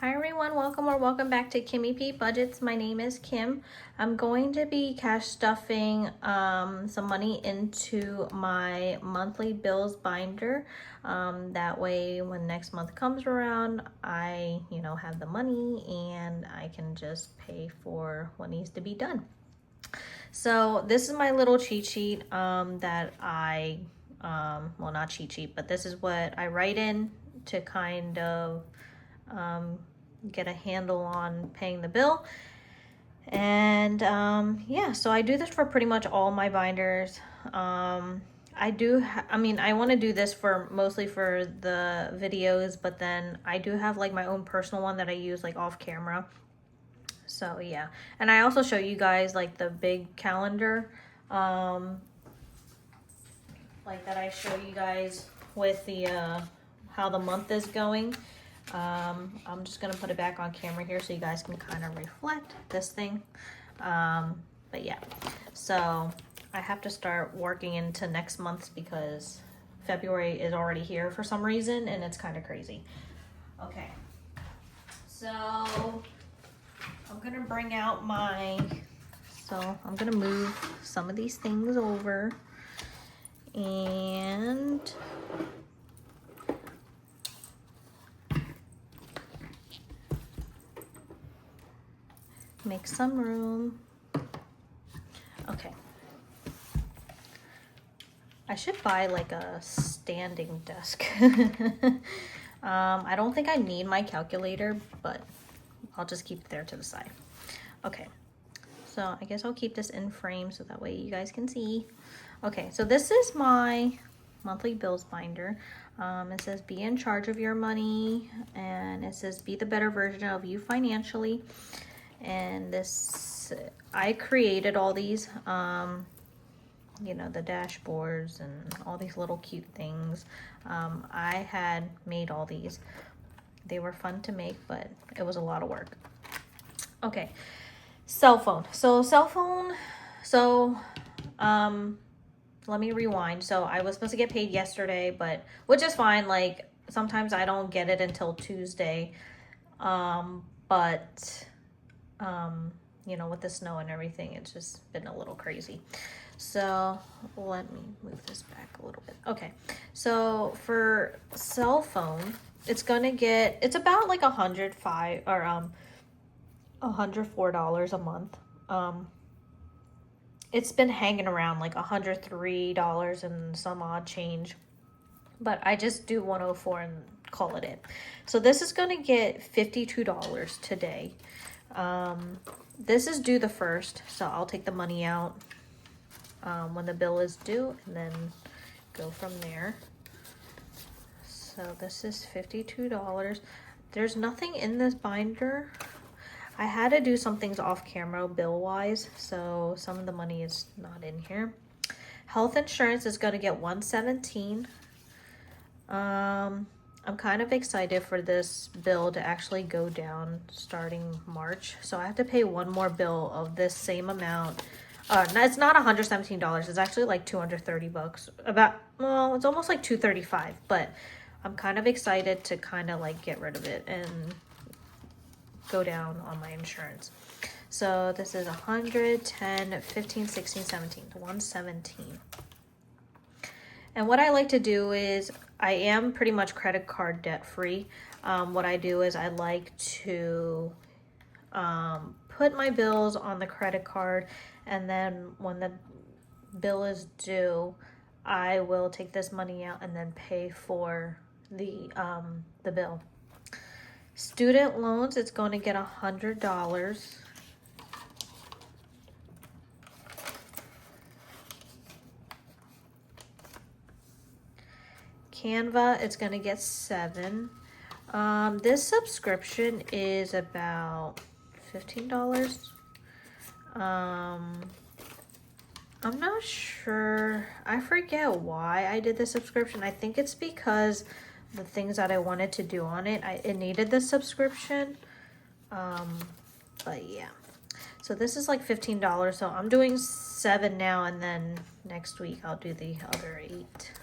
Hi everyone, welcome or welcome back to KimmyPBudgets. My name is Kim. I'm going to be cash stuffing some money into my monthly bills binder. That way when next month comes around, I have the money and I can just pay for what needs to be done. So this is my little cheat sheet that I, well, not cheat sheet, but this is what I write in to kind of get a handle on paying the bill. And yeah, so I do this for pretty much all my binders. I want to do this for mostly for the videos, but then I do have like my own personal one that I use like off camera. So yeah, and I also show you guys like the big calendar, like that I show you guys with the how the month is going. I'm just gonna put it back on camera here so you guys can kind of reflect this thing. But yeah, so I have to start working into next month because February is already here for some reason and it's kind of crazy. Okay, so I'm gonna bring out I'm gonna move some of these things over and make some room. Okay. I should buy like a standing desk. I don't think I need my calculator, but I'll just keep it there to the side. Okay. So I guess I'll keep this in frame so that way you guys can see. Okay, so this is my monthly bills binder. It says be in charge of your money, and it says be the better version of you financially. And this, I created all these, the dashboards and all these little cute things. I had made all these. They were fun to make, but it was a lot of work. Okay, cell phone. Let me rewind. So I was supposed to get paid yesterday, but which is fine. Like sometimes I don't get it until Tuesday. With the snow and everything, it's just been a little crazy. So let me move this back a little bit. Okay, so for cell phone, it's about like $104 a month. It's been hanging around like $103 and some odd change, but I just do 104 and call it in. So this is gonna get $52 today. This is due the 1st, so I'll take the money out when the bill is due and then go from there. So this is $52. There's nothing in this binder. I had to do some things off camera bill wise, so some of the money is not in here. Health insurance is going to get $117. I'm kind of excited for this bill to actually go down starting March. So I have to pay one more bill of this same amount. No, it's not $117. It's actually like $230. It's almost like $235. But I'm kind of excited to kind of like get rid of it and go down on my insurance. So this is 110, 15, 16, 17, 117. And what I like to do is I am pretty much credit card debt free. What I do is I like to put my bills on the credit card, and then when the bill is due, I will take this money out and then pay for the bill. Student loans, it's going to get $100. Canva, it's going to get $7. This subscription is about $15. I'm not sure. I forget why I did the subscription. I think it's because the things that I wanted to do on it, it needed the subscription. But yeah. So this is like $15. So I'm doing 7 now, and then next week I'll do the other 8.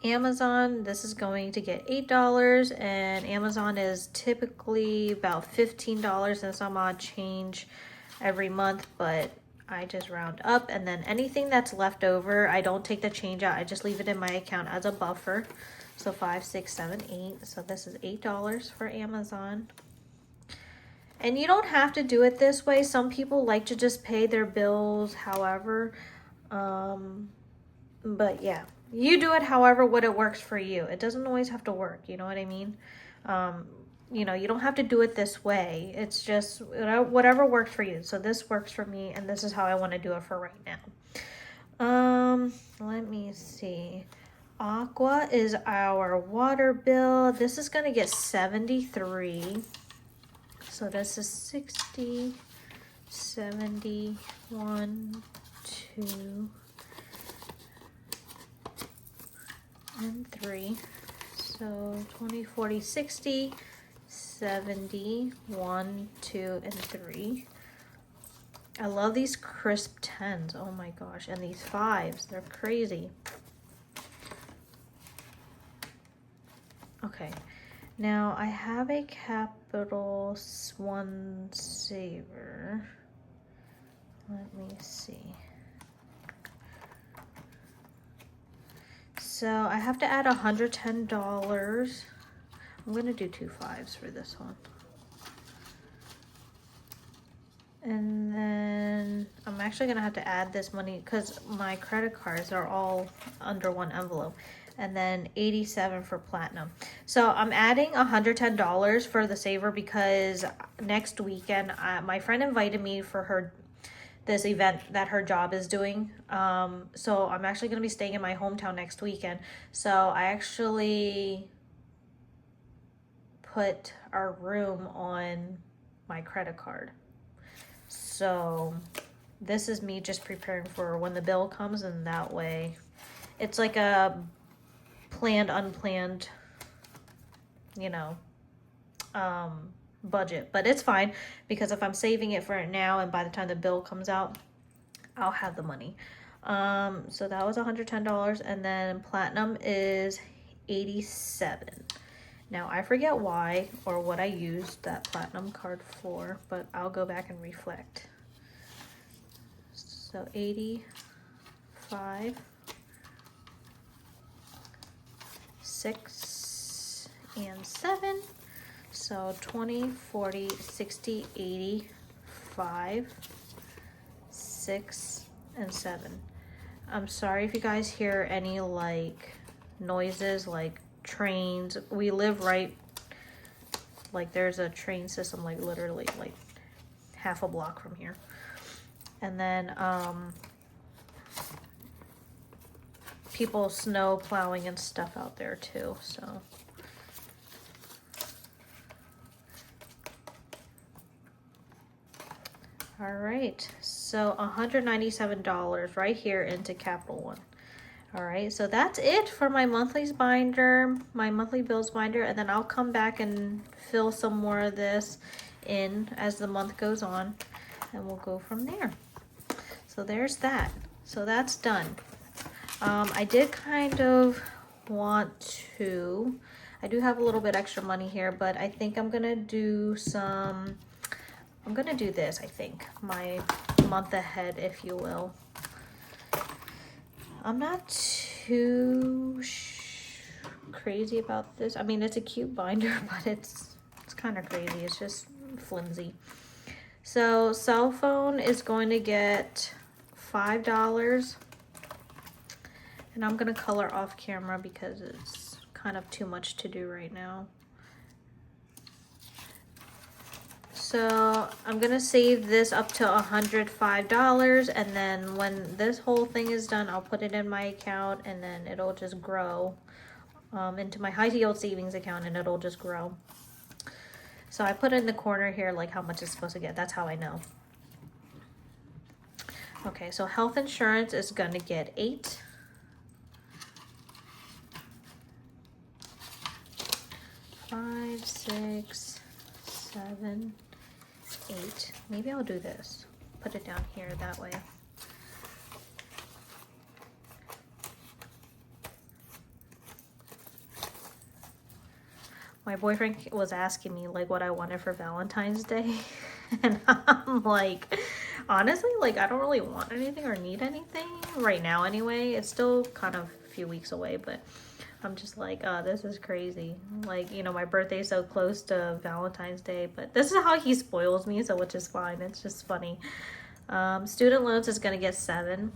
Amazon, this is going to get $8, and Amazon is typically about $15 and some odd change every month, but I just round up. And then anything that's left over, I don't take the change out, I just leave it in my account as a buffer. So 5, 6, 7, 8. So this is $8 for Amazon. And you don't have to do it this way. Some people like to just pay their bills however. But yeah, you do it however what it works for you. It doesn't always have to work, you know what I mean? You know, you don't have to do it this way. It's just whatever works for you. So this works for me, and this is how I want to do it for right now. Let me see. Aqua is our water bill. This is going to get 73. So this is 60, 70, 1, 2, and 3. So 20, 40, 60, 70, 1, 2, and 3. I love these crisp 10s. Oh my gosh. And these 5s, they're crazy. Okay. Now I have a Capital One saver. Let me see. So I have to add $110. I'm gonna do 2 5s for this one. And then I'm actually gonna have to add this money because my credit cards are all under one envelope. And then 87 for platinum. So I'm adding $110 for the saver because next weekend my friend invited me for this event that her job is doing. So I'm actually going to be staying in my hometown next weekend. So I actually put our room on my credit card. So this is me just preparing for when the bill comes, and that way it's like a planned, unplanned, you know, budget. But it's fine because if I'm saving it for it now and by the time the bill comes out, I'll have the money. So that was $110, and then platinum is 87. Now I forget why or what I used that platinum card for, but I'll go back and reflect. So 85, 6, and 7. So 20, 40, 60, 80, 5, 6, and 7. I'm sorry if you guys hear any like noises like trains. We live right, like there's a train system like literally like half a block from here. And then people snow plowing and stuff out there too, so. All right, so $197 right here into Capital One. All right, so that's it for my monthlies binder, my monthly bills binder, and then I'll come back and fill some more of this in as the month goes on, and we'll go from there. So there's that. So that's done. I did kind of want to, I do have a little bit extra money here, but I think I'm gonna do some, I'm gonna do this, I think, my month ahead, if you will. I'm not too crazy about this. I mean, it's a cute binder, but it's kind of crazy. It's just flimsy. So cell phone is going to get $5. And I'm gonna color off camera because it's kind of too much to do right now. So I'm gonna save this up to $105, and then when this whole thing is done, I'll put it in my account, and then it'll just grow into my high yield savings account, and it'll just grow. So I put in the corner here like how much it's supposed to get. That's how I know. Okay, so health insurance is gonna get 8. Five, 6, 7, 8. Maybe I'll do this. Put it down here that way. My boyfriend was asking me like what I wanted for Valentine's Day. And I'm like, honestly, like I don't really want anything or need anything right now anyway. It's still kind of a few weeks away, but I'm just like, oh, this is crazy. Like, you know, my birthday's so close to Valentine's Day, but this is how he spoils me, so which is fine. It's just funny. Student loans is gonna get 7.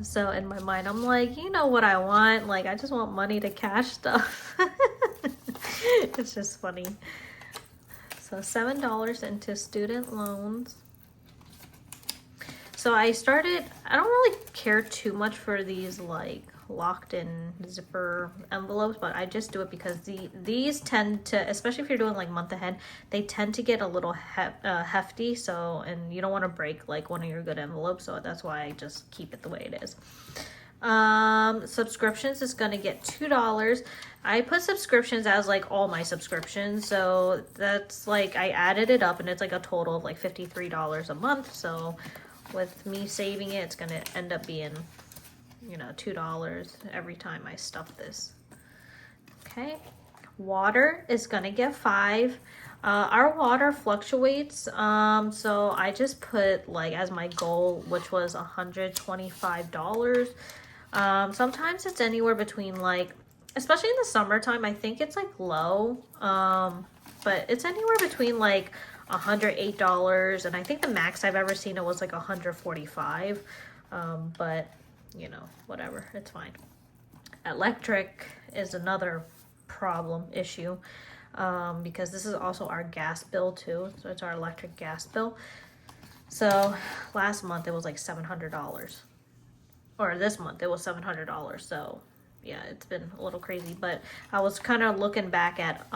So in my mind, I'm like, you know what I want? Like, I just want money to cash stuff. It's just funny. So $7 into student loans. So I don't really care too much for these like locked in zipper envelopes, but I just do it because these tend to, especially if you're doing like month ahead, they tend to get a little hefty. So, and you don't want to break like one of your good envelopes. So that's why I just keep it the way it is. Subscriptions is going to get $2. I put subscriptions as like all my subscriptions. So that's like, I added it up and it's like a total of like $53 a month. So with me saving it, it's going to end up being, you know, $2 every time I stuff this. Okay. Water is going to get 5. Our water fluctuates. So I just put like as my goal, which was $125. Sometimes it's anywhere between like, especially in the summertime, I think it's like low. But it's anywhere between like $108, and I think the max I've ever seen it was like $145. But you know, whatever, it's fine. Electric is another issue, because this is also our gas bill too. So it's our electric gas bill. So last month it was like $700, or this month it was $700. So yeah, it's been a little crazy, but I was kind of looking back at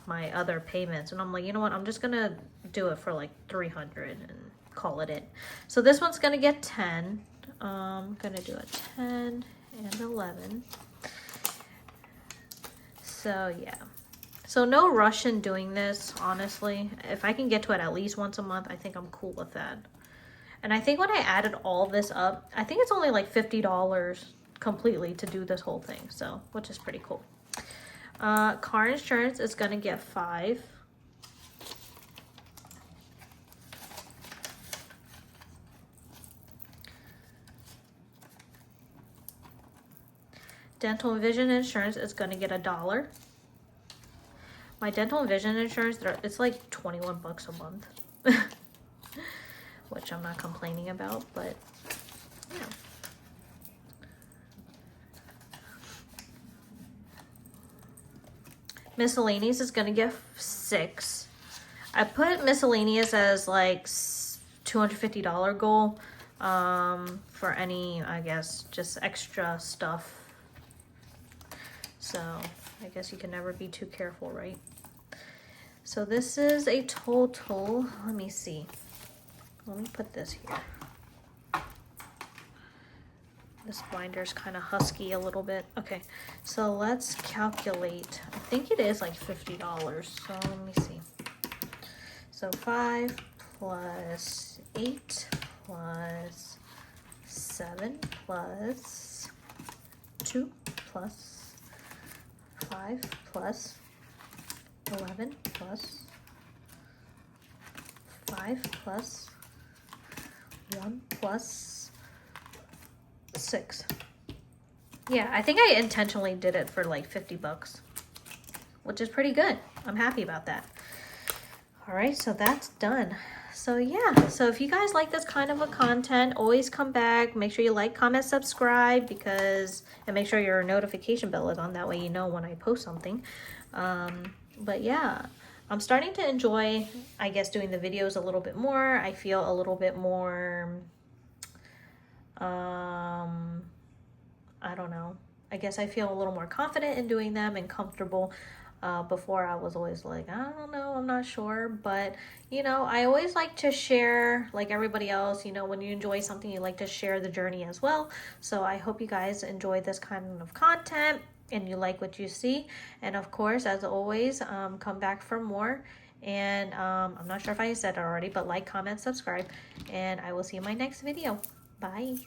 my other payments, and I'm like, you know what, I'm just gonna do it for like $300 and call it in. So this one's gonna get 10. I'm gonna do a 10 and 11. So yeah, so no rush in doing this, honestly. If I can get to it at least once a month, I think I'm cool with that. And I think when I added all this up, I think it's only like $50 completely to do this whole thing, so which is pretty cool. Car insurance is gonna get 5. Dental and vision insurance is gonna get $1. My dental and vision insurance, it's like 21 bucks a month, which I'm not complaining about, but yeah. Miscellaneous is gonna get 6. I put miscellaneous as like $250 goal, for any, I guess, just extra stuff. So I guess you can never be too careful, right? So this is a total, let me see. Let me put this here. This binder's kind of husky a little bit. Okay, so let's calculate. I think it is like $50. So let me see. So 5 plus 8 plus 7 plus 2 plus 5 plus 11 plus 5 plus 1 plus 6. Yeah, I think I intentionally did it for like 50 bucks, which is pretty good. I'm happy about that. All right, so that's done. So yeah, so if you guys like this kind of a content, always come back. Make sure you like, comment, subscribe, and make sure your notification bell is on. That way you know when I post something. But yeah, I'm starting to enjoy, I guess, doing the videos a little bit more. I feel a little bit more, I don't know. I guess I feel a little more confident in doing them and comfortable. Before I was always like, I don't know, I'm not sure. But, you know, I always like to share, like everybody else, you know, when you enjoy something, you like to share the journey as well. So I hope you guys enjoy this kind of content and you like what you see. And of course, as always, come back for more. And I'm not sure if I said it already, but like, comment, subscribe, and I will see you in my next video. Bye.